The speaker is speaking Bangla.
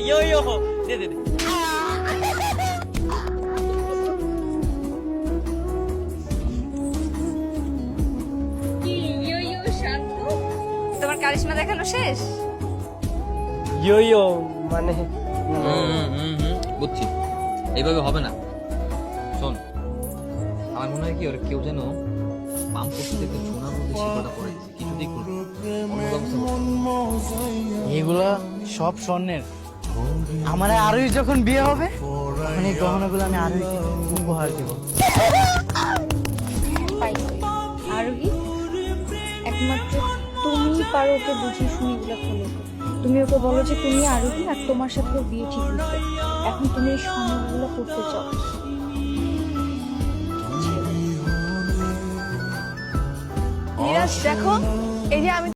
ইয়ো ইয়ো দে দে দে। তোমার কারিশমা দেখানো শেষ? ইয়ো ইয়ো মানে বুঝছি, এইভাবে হবে না। শোন, আমার মনে হয় কি ওর কেউ যেন পাম্প করতে দেখে সোনার মধ্যে শিকড়টা পড়ে দিচ্ছে, কিছুতেই করবে অন্য ব্যবস্থা করতে। এগুলা সব স্বর্ণের। আমার আরোই যখন বিয়ে হবে তখন এই গহনাগুলো আমি আরোইকে উপহার দেবো। আরোহী, একমাত্র তুমি পারো ওকে বুঝিয়ে শুনে এগুলো খুলে। তুমি ওকে বলো যে তুমি আরোহী আর তোমার সাথে ওর বিয়ে ঠিক হচ্ছে। এখন তুমি এই স্বর্ণগুলো করতে চাও। দেখো, এই যে আমি